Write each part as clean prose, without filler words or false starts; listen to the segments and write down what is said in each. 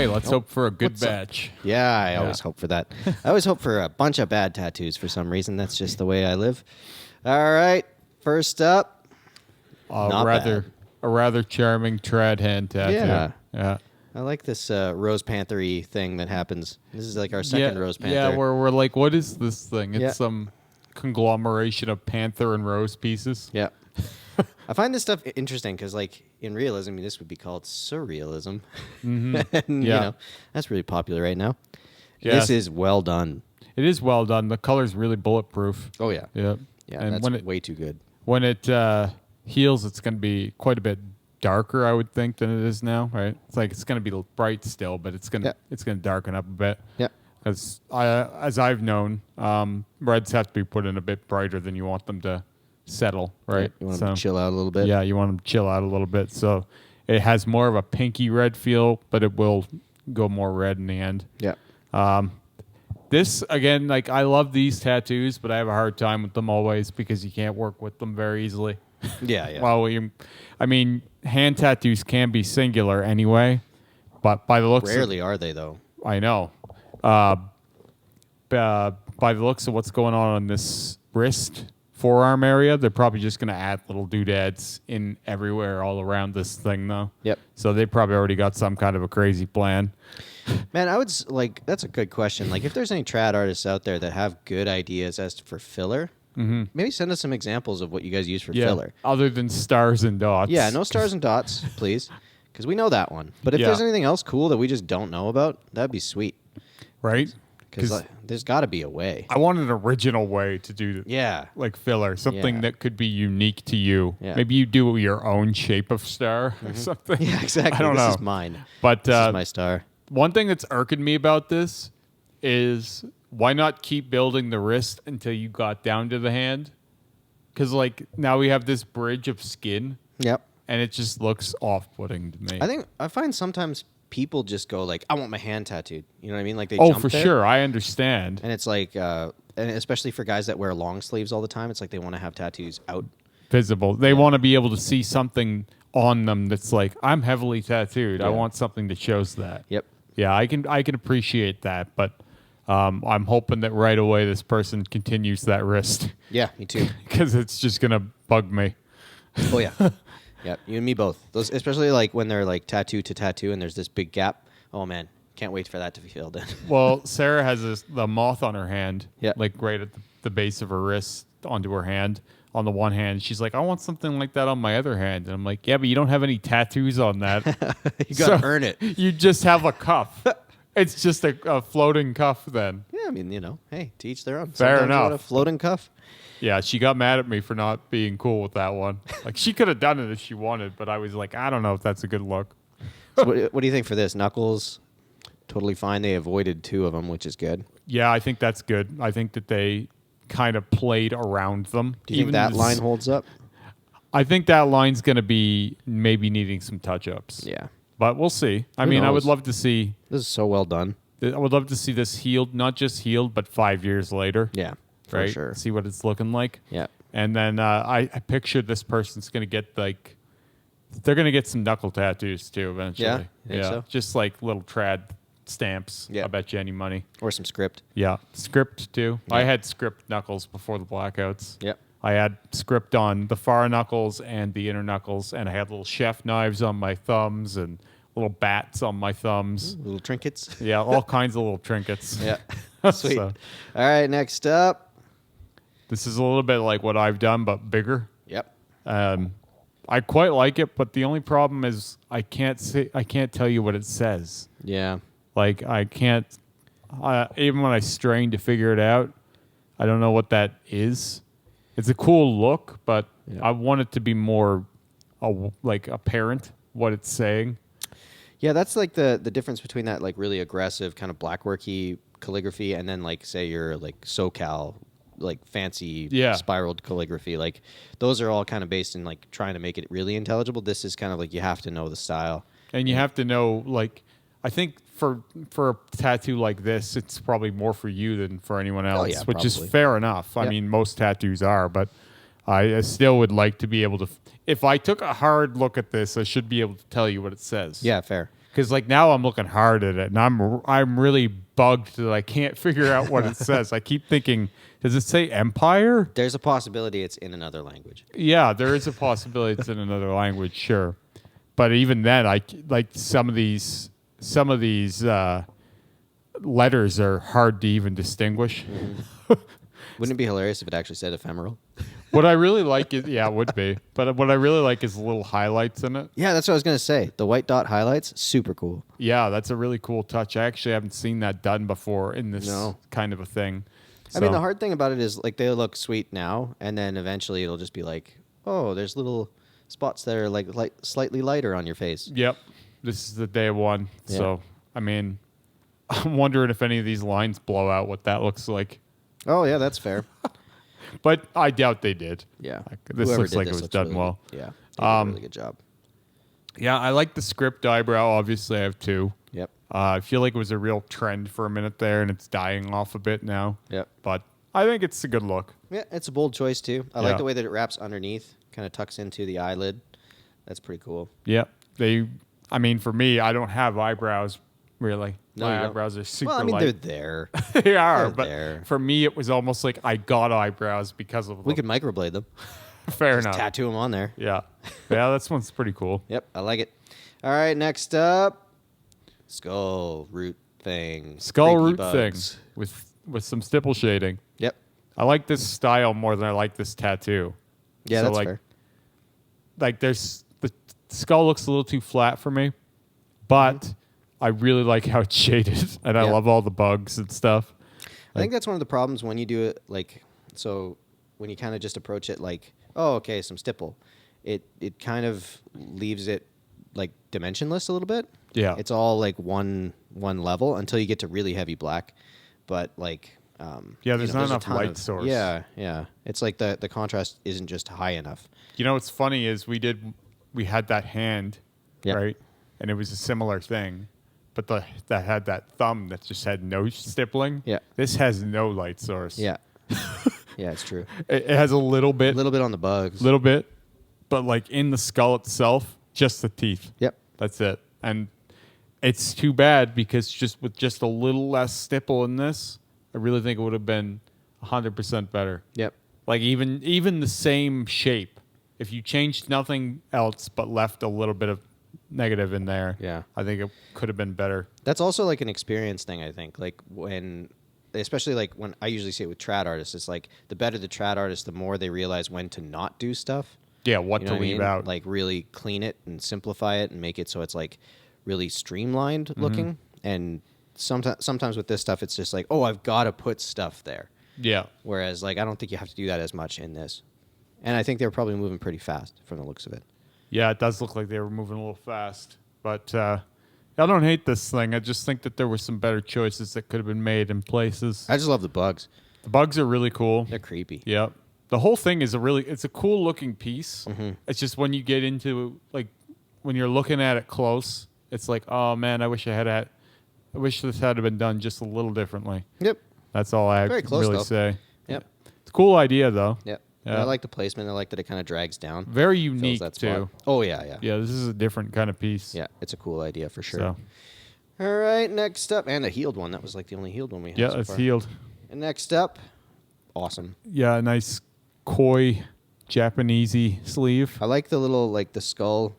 Hey, let's hope for a good batch. Yeah, I always hope for that. I always hope for a bunch of bad tattoos for some reason. That's just the way I live. All right, first up, A rather charming trad hand tattoo. Yeah. I like this Rose Panther-y thing that happens. This is like our second Rose Panther. Yeah, we're like, what is this thing? It's some conglomeration of panther and rose pieces. Yeah. I find this stuff interesting because, like, in realism, this would be called surrealism. Mm-hmm. And, you know, that's really popular right now. Yeah. This is well done. It is well done. The color's really bulletproof. Oh, yeah. Yeah. Yeah, and that's way too good. When it heals, it's going to be quite a bit darker, I would think, than it is now, right? It's like it's going to be bright still, but it's going to darken up a bit. Yeah. Because as I've known, reds have to be put in a bit brighter than you want them to settle, right? Yeah, you want them to chill out a little bit. Yeah, you want them to chill out a little bit. So it has more of a pinky red feel, but it will go more red in the end. Yeah. This, again, like, I love these tattoos, but I have a hard time with them always because you can't work with them very easily. Yeah. Well, I mean, hand tattoos can be singular anyway, but by the looks Rarely are they, though. I know. By the looks of what's going on this wrist, forearm area, they're probably just going to add little doodads in everywhere all around this thing, though. Yep. So they probably already got some kind of a crazy plan. Man, I would that's a good question. Like, if there's any trad artists out there that have good ideas as for filler, maybe send us some examples of what you guys use for filler. Other than stars and dots. Yeah, no stars and dots, please, because we know that one. But if there's anything else cool that we just don't know about, that'd be sweet. Right? Because there's got to be a way. I want an original way to do like filler, something that could be unique to you. Yeah. Maybe you do your own shape of star or something. Yeah, exactly. I don't know. This is mine. But this is my star. One thing that's irking me about this is why not keep building the wrist until you got down to the hand? Because, like, now we have this bridge of skin. Yep. And it just looks off-putting to me. I find sometimes people just go like, I want my hand tattooed. You know what I mean? Like they jump for there. Sure. I understand. And it's like, and especially for guys that wear long sleeves all the time, it's like they want to have tattoos out. Visible. They want to be able to see something on them that's like, I'm heavily tattooed. Yeah. I want something that shows that. Yep. Yeah, I can appreciate that, but I'm hoping that right away this person continues that wrist. Yeah, me too. Because it's just gonna bug me. Oh yeah, yeah. You and me both. Those, especially like when they're like tattoo to tattoo, and there's this big gap. Oh man, can't wait for that to be filled in. Well, Sarah has the moth on her hand, yeah, like right at the base of her wrist onto her hand. On the one hand, she's like, I want something like that on my other hand. And I'm like, yeah, but you don't have any tattoos on that. You got to earn it. You just have a cuff. It's just a floating cuff then. Yeah, I mean, you know, hey, to each their own. Fair Sometimes enough. You want a floating cuff? Yeah, she got mad at me for not being cool with that one. Like, she could have done it if she wanted, but I was like, I don't know if that's a good look. So what do you think for this? Knuckles, totally fine. They avoided 2 of them, which is good. Yeah, I think that's good. I think that they kind of played around them. Do you think that line holds up? I think that line's going to be maybe needing some touch-ups. Yeah. But we'll see. I Who mean, knows? I would love to see... This is so well done. I would love to see this healed, not just healed, but 5 years later. Yeah, for right? sure. See what it's looking like. Yeah. And then I pictured this person's going to get, like... They're going to get some knuckle tattoos, too, eventually. Yeah? You think so? Just like little trad stamps. Yeah. I bet you any money. Or some script. Yeah. Script, too. Yeah. I had script knuckles before the blackouts. Yep. I had script on the far knuckles and the inner knuckles, and I had little chef knives on my thumbs and little bats on my thumbs. Little trinkets. Yeah, all kinds of little trinkets. Yeah. Sweet. So, all right, next up. this is a little bit like what I've done, but bigger. Yep. I quite like it, but the only problem is I can't tell you what it says. Yeah. Like, I can't, even when I strain to figure it out, I don't know what that is. It's a cool look, but I want it to be more like apparent what it's saying. Yeah, that's like the difference between that like really aggressive kind of blackworky calligraphy and then like say your like SoCal like fancy spiraled calligraphy. Like those are all kind of based in like trying to make it really intelligible. This is kind of like you have to know the style. And you have to know, like, I think for a tattoo like this, it's probably more for you than for anyone else, which is fair enough. I mean, most tattoos are, but I still would like to be able to... If I took a hard look at this, I should be able to tell you what it says. Yeah, fair. Because like now I'm looking hard at it, and I'm really bugged that I can't figure out what it says. I keep thinking, does it say Empire? There's a possibility it's in another language. Yeah, there is a possibility it's in another language, sure. But even then, I like some of these letters are hard to even distinguish. Mm-hmm. Wouldn't it be hilarious if it actually said ephemeral? What I really like is, yeah, it would be. But what I really like is the little highlights in it. Yeah, that's what I was going to say. The white dot highlights, super cool. Yeah, that's a really cool touch. I actually haven't seen that done before in this kind of a thing. I mean, the hard thing about it is like they look sweet now, and then eventually it'll just be like, oh, there's little spots that are like slightly lighter on your face. Yep. This is the day one. Yeah. So, I mean, I'm wondering if any of these lines blow out, what that looks like. Oh, yeah, that's fair. But I doubt they did. Yeah. This looks like it was done really well. Yeah. They did a really good job. Yeah, I like the script eyebrow. Obviously, I have two. Yep. I feel like it was a real trend for a minute there, and it's dying off a bit now. Yep. But I think it's a good look. Yeah, it's a bold choice, too. I like the way that it wraps underneath, kind of tucks into the eyelid. That's pretty cool. Yeah. I mean, for me, I don't have eyebrows, really. No, my eyebrows are super light. Well, I mean, light. they're there. They are, they're but there. For me, it was almost like I got eyebrows because of them. We could microblade them. Fair Just enough. tattoo them on there. Yeah. Yeah, this one's pretty cool. Yep, I like it. All right, next up, skull root thing. Skull root bugs. thing with some stipple shading. Yep. I like this style more than I like this tattoo. Yeah, so that's like, fair. Like the skull looks a little too flat for me, but I really like how it's shaded, and I love all the bugs and stuff. I think that's one of the problems when you do it so when you kind of just approach it like, oh, okay, some stipple, it kind of leaves it like dimensionless a little bit. Yeah. It's all like one level until you get to really heavy black, but like there's not enough light source. Yeah. It's like the contrast isn't just high enough. You know what's funny is we had that hand, right? And it was a similar thing, but that had that thumb that just had no stippling. Yeah. This has no light source. Yeah. Yeah, it's true. It has a little bit on the bugs. Little bit, but like in the skull itself, just the teeth. Yep. That's it. And it's too bad because with just a little less stipple in this, I really think it would have been 100% better. Yep. Like even the same shape, if you changed nothing else but left a little bit of negative in there, I think it could have been better. That's also like an experience thing, I think. Like especially like when I usually see it with trad artists, it's like the better the trad artist, the more they realize when to not do stuff. Yeah, what to leave out. Like really clean it and simplify it and make it so it's like really streamlined looking. And sometimes with this stuff, it's just like, oh, I've got to put stuff there. Yeah. Whereas like I don't think you have to do that as much in this. And I think they were probably moving pretty fast from the looks of it. Yeah, it does look like they were moving a little fast. But I don't hate this thing. I just think that there were some better choices that could have been made in places. I just love the bugs. The bugs are really cool. They're creepy. Yep. The whole thing is it's a cool looking piece. Mm-hmm. It's just when you get into like when you're looking at it close, it's like, oh man, I wish this had been done just a little differently. Yep. That's all I really say. Yep. It's a cool idea though. Yep. Yeah. I like the placement. I like that it kind of drags down. Very unique too. Oh yeah. Yeah, this is a different kind of piece. Yeah, it's a cool idea for sure. So. All right, next up, and a healed one. That was like the only healed one we had. Yeah, so it's far. healed. And next up, awesome. Yeah, a nice koi Japanesey sleeve. I like the little like the skull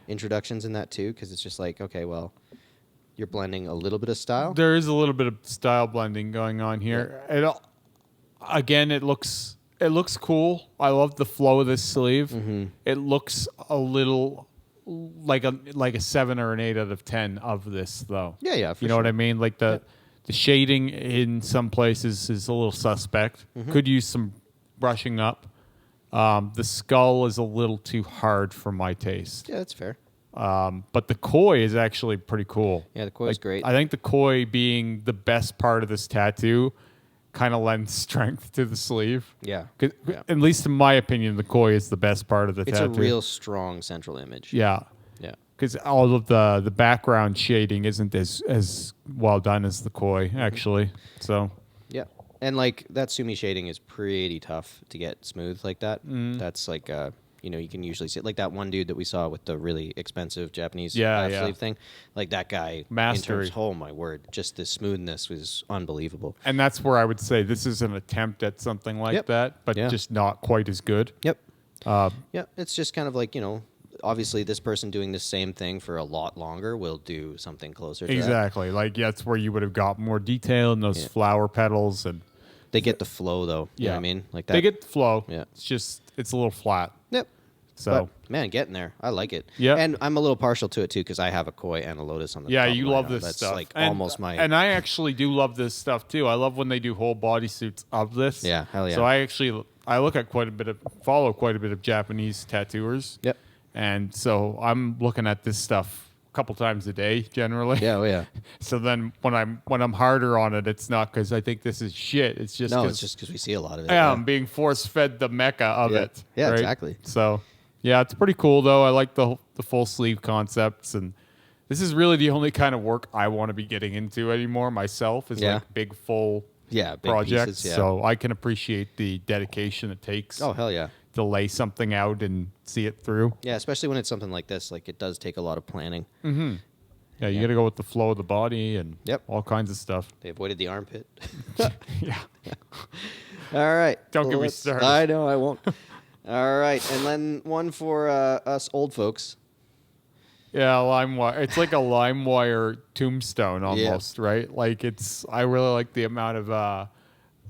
introductions in that too, because it's just like, okay, well, you're blending a little bit of style. There is a little bit of style blending going on here. Yeah. It looks cool. I love the flow of this sleeve. Mm-hmm. It looks a little like a 7 or an 8 out of 10 of this though. Yeah, you know what I mean? Like the shading in some places is a little suspect. Mm-hmm. Could use some brushing up. The skull is a little too hard for my taste. Yeah, that's fair. But the koi is actually pretty cool. Yeah, the koi is great. I think the koi being the best part of this tattoo kind of lends strength to the sleeve. Yeah. At least in my opinion, the koi is the best part of the tattoo. It's a real strong central image. Yeah. Yeah. Because all of the background shading isn't as well done as the koi, actually. So. Yeah. And like that sumi shading is pretty tough to get smooth like that. Mm. That's like you can usually see it. Like that one dude that we saw with the really expensive Japanese sleeve thing. Like that guy, mastery. In terms, oh my word, just the smoothness was unbelievable. And that's where I would say this is an attempt at something like that, but just not quite as good. Yep. It's just kind of like, obviously this person doing the same thing for a lot longer will do something closer to exactly. that. Like that's where you would have got more detail in those flower petals, and they get the flow though. You know what I mean? Like that. They get the flow. Yeah. It's a little flat. Yep. So but, man, getting there. I like it. Yeah. And I'm a little partial to it too because I have a koi and a lotus on the yeah, top you of love my this That's stuff. like and, almost my and I actually do love this stuff too. I love when they do whole bodysuits of this. Yeah, hell yeah. So I look at follow quite a bit of Japanese tattooers. Yep. And so I'm looking at this stuff a couple times a day generally. Yeah, oh yeah. So then when I'm harder on it, it's not because I think this is shit. It's just it's just because we see a lot of it. Yeah, I'm being force fed the mecca of it. Yeah, right? exactly. So yeah, it's pretty cool though. I like the full sleeve concepts, and this is really the only kind of work I want to be getting into anymore myself. Is like big full big projects. pieces, So I can appreciate the dedication it takes. Oh hell yeah. To lay something out and see it through. Yeah, especially when it's something like this. Like it does take a lot of planning. Mm-hmm. Yeah, you got to go with the flow of the body and all kinds of stuff. They avoided the armpit. Yeah. All right. Don't get me started. I know, I won't. All right. And then one for us old folks. Yeah, Limewire. It's like a Limewire tombstone almost, right? Like I really like the amount of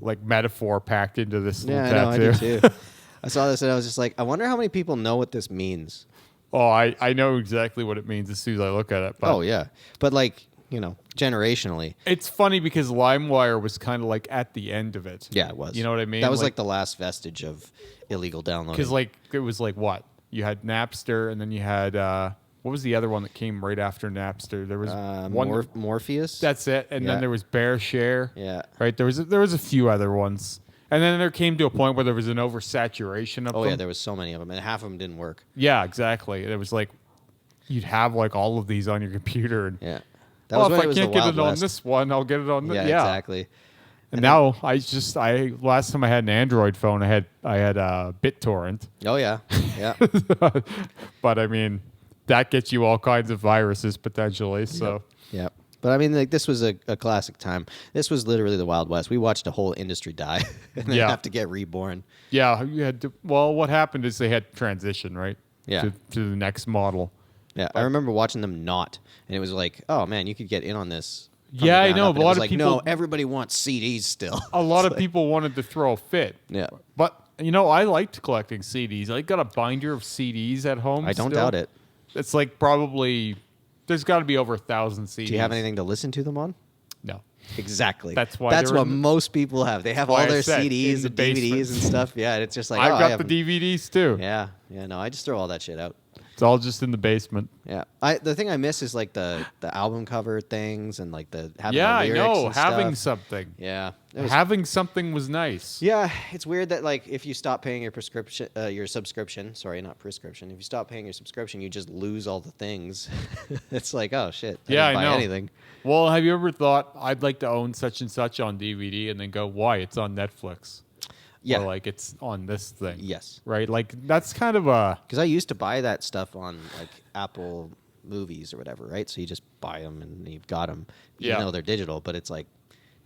like metaphor packed into this little tattoo. Yeah, I do too. I saw this and I was just like, I wonder how many people know what this means. Oh, I know exactly what it means as soon as I look at it. But oh, yeah. But like, generationally. It's funny because Limewire was kind of like at the end of it. Yeah, it was. You know what I mean? That was like the last vestige of illegal downloading. Because like it was like what? You had Napster and then you had, what was the other one that came right after Napster? There was one. Morpheus? That's it. And then there was BearShare. Yeah. Right? There was a few other ones. And then there came to a point where there was an oversaturation of them. Oh, yeah, there was so many of them, and half of them didn't work. Yeah, exactly. It was like you'd have like all of these on your computer. And, yeah. That was if I can't get it on this one, I'll get it on this. Yeah, exactly. And now last time I had an Android phone, I had BitTorrent. Oh, yeah. Yeah. But, I mean, that gets you all kinds of viruses potentially, so. Yeah. But I mean, like this was a classic time. This was literally the Wild West. We watched a whole industry die and then have to get reborn. Yeah, you had to. Well, what happened is they had to transition, right? Yeah. To the next model. Yeah, I remember watching them not, and it was like, oh man, you could get in on this. Yeah, I know. But a lot of people. No, everybody wants CDs still. A lot of people wanted to throw a fit. Yeah. But I liked collecting CDs. I got a binder of CDs at home. I don't doubt it. It's like probably. There's got to be over 1,000 CDs. Do you have anything to listen to them on? No. Exactly. That's what most people have. They have all their CDs and DVDs and stuff. Yeah, it's just like I've got the DVDs too. Yeah. No, I just throw all that shit out. It's all just in the basement. Yeah. The thing I miss is like the album cover things and like having the I lyrics know. and Having stuff. something. Yeah. Having something was nice. Yeah, it's weird that like if you stop paying your subscription, sorry, not prescription. If you stop paying your subscription, you just lose all the things. It's like, oh shit. I didn't buy anything. Well, have you ever thought I'd like to own such and such on DVD and then go, why? It's on Netflix. Yeah. Or like it's on this thing. Yes. Right? Like that's kind of because I used to buy that stuff on like Apple Movies or whatever, right? So you just buy them and you've got them. You know they're digital, but it's like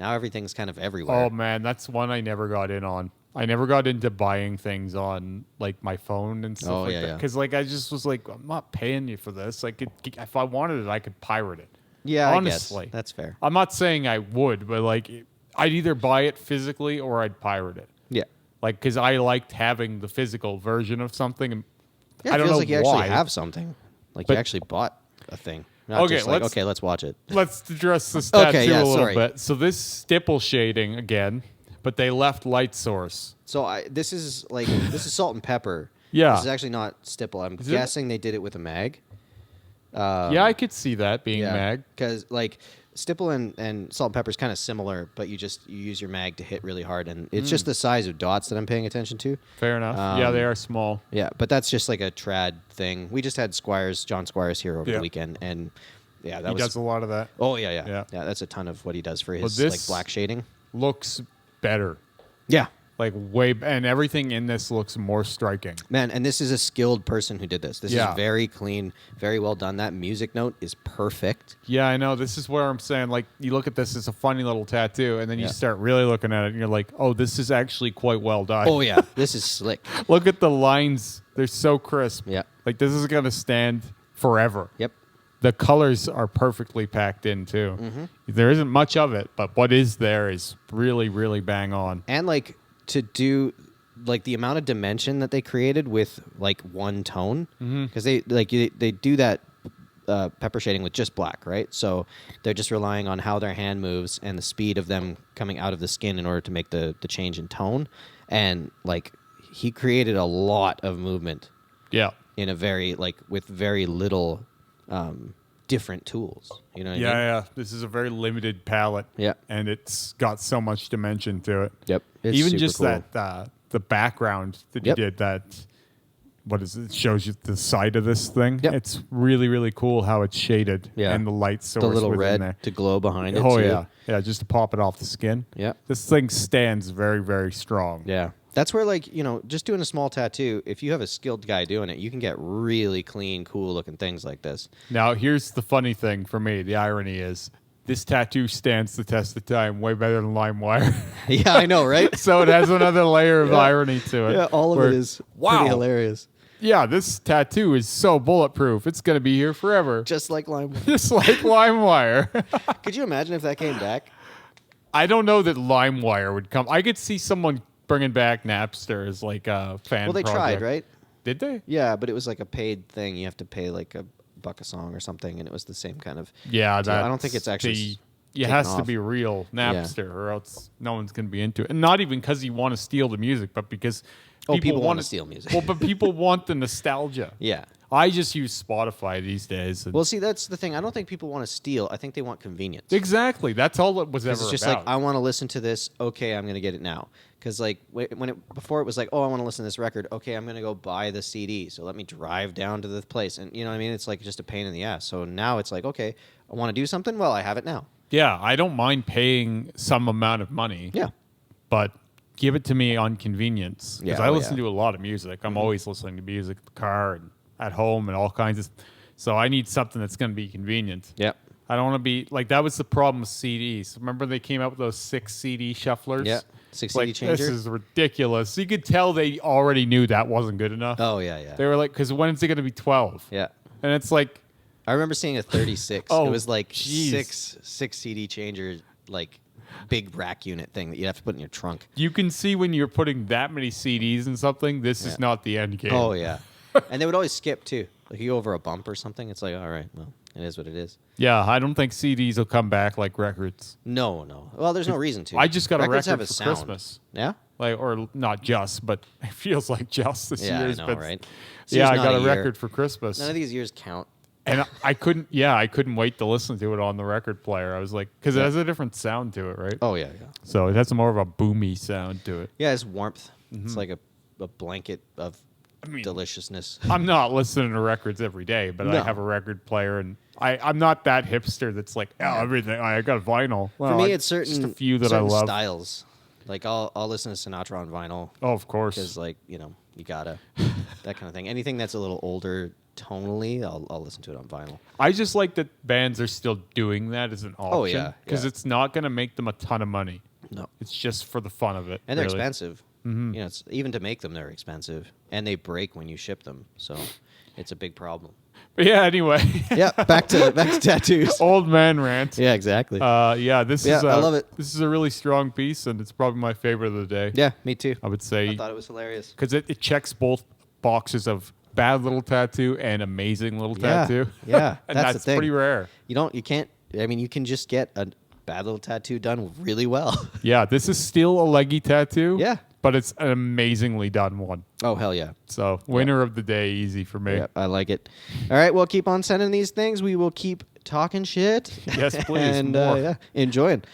now everything's kind of everywhere. Oh man, that's one I never got in on. I never got into buying things on like my phone and stuff like that. Because like I just was like, I'm not paying you for this. Like if I wanted it, I could pirate it. Yeah, honestly, I guess. That's fair. I'm not saying I would, but like I'd either buy it physically or I'd pirate it. Yeah. Like, because I liked having the physical version of something. And yeah, I don't know like you why. actually have something. Like you actually bought a thing. Not okay, just like, let's watch it. Let's address this tattoo a little sorry. bit. So this stipple shading again, but they left light source. So this is salt and pepper. Yeah. This is actually not stipple. I'm guessing they did it with a mag. Yeah, I could see that being mag. Because like stipple and salt and pepper is kind of similar, but you use your mag to hit really hard, and it's just the size of dots that I'm paying attention to. Fair enough. Yeah, they are small. Yeah, but that's just like a trad thing. We just had John Squires here over the weekend, and he does a lot of that. Oh yeah. That's a ton of what he does for his like black shading. Looks better. Yeah. And everything in this looks more striking. Man, and this is a skilled person who did this. This is very clean, very well done. That music note is perfect. Yeah, I know. This is where I'm saying, like, you look at this as a funny little tattoo, and then you start really looking at it, and you're like, oh, this is actually quite well done. Oh, yeah. This is slick. Look at the lines. They're so crisp. Yeah. Like, this is going to stand forever. Yep. The colors are perfectly packed in, too. Mm-hmm. There isn't much of it, but what is there is really, really bang on. And, like, to do like the amount of dimension that they created with like one tone, because they do that pepper shading with just black, right? So they're just relying on how their hand moves and the speed of them coming out of the skin in order to make the change in tone. And like he created a lot of movement, in a very like with very little different tools. You know what I mean? Yeah. This is a very limited palette. Yeah. And it's got so much dimension to it. Yep. It's even just cool. That the background that you did, that what is it? It shows you the side of this thing. Yep. It's really, really cool how it's shaded. Yeah. And the light source the little within red there. To glow behind it. Oh too. yeah. Yeah, just to pop it off the skin. Yeah. This thing stands very, very strong. Yeah. That's where, like, you know, just doing a small tattoo, if you have a skilled guy doing it, you can get really clean, cool-looking things like this. Now, here's the funny thing for me. The irony is this tattoo stands the test of time way better than Limewire. Yeah, I know, right? So it has another layer of irony to it. Yeah, all of it is pretty hilarious. Yeah, this tattoo is so bulletproof. It's going to be here forever. Just like Limewire. Just like Limewire. Could you imagine if that came back? I don't know that Limewire would come. I could see someone bringing back Napster as like a fan. Well, they tried, right? Did they? Yeah, but it was like a paid thing. You have to pay like $1 a song or something, and it was the same kind of. Yeah, I don't think it's actually. It has to be real Napster, or else no one's going to be into it. And not even because you want to steal the music, but because people want to steal music. Well, but people want the nostalgia. Yeah. I just use Spotify these days. Well, see, that's the thing. I don't think people want to steal. I think they want convenience. Exactly. That's all it was ever about. It's just like, I want to listen to this. Okay, I'm going to get it now. Because like before it was like, oh, I want to listen to this record. Okay, I'm going to go buy the CD. So let me drive down to the place. And you know what I mean? It's like just a pain in the ass. So now it's like, okay, I want to do something. Well, I have it now. Yeah, I don't mind paying some amount of money. Yeah. But give it to me on convenience. Because I listen to a lot of music. I'm always listening to music in the car and at home and all kinds of. So I need something that's going to be convenient. Yeah. I don't want to be like, that was the problem with CDs. Remember they came out with those 6 CD shufflers? Yeah. 6 CD changer. This is ridiculous. You could tell they already knew that wasn't good enough. Oh, yeah. They were like, because when is it going to be 12? Yeah. And it's like. I remember seeing a 36. Oh, it was like geez. six CD changer, like big rack unit thing that you have to put in your trunk. You can see when you're putting that many CDs in something, this is not the end game. Oh, yeah. And they would always skip, too. Like, you go over a bump or something, it's like, all right, well, it is what it is. Yeah, I don't think CDs will come back like records. No. Well, there's no reason to. I just got records a record have for sound. Christmas. Yeah? Like, or not just, but it feels like just this year. I know, right? Yeah, I got a record for Christmas. None of these years count. And I couldn't wait to listen to it on the record player. I was like, because it has a different sound to it, right? Oh, yeah. So it has more of a boomy sound to it. Yeah, it's warmth. Mm-hmm. It's like a blanket of deliciousness. I'm not listening to records every day, but I have a record player, and I'm not that hipster that's like, everything. I got vinyl. Well, for me, it's just a few that I love. Styles. Like, I'll listen to Sinatra on vinyl. Oh, of course. Because, like, you know, you gotta. That kind of thing. Anything that's a little older tonally, I'll listen to it on vinyl. I just like that bands are still doing that as an option. Oh, yeah. Because it's not going to make them a ton of money. No. It's just for the fun of it. And they're expensive. Mm-hmm. You know, it's, even to make them, they're expensive. And they break when you ship them. So it's a big problem. But yeah, anyway. Yeah, back to tattoos. Old man rant. Yeah, exactly. I love it. This is a really strong piece, and it's probably my favorite of the day. Yeah, me too. I would say. I thought it was hilarious. Because it checks both boxes of bad little tattoo and amazing little tattoo. Yeah, and that's the thing. pretty rare. You can just get a bad little tattoo done really well. Yeah, this is still a leggy tattoo. Yeah. But it's an amazingly done one. Oh, hell yeah. So, winner of the day, easy for me. Yep, I like it. All right, well, keep on sending these things. We will keep talking shit. Yes, please. And enjoying.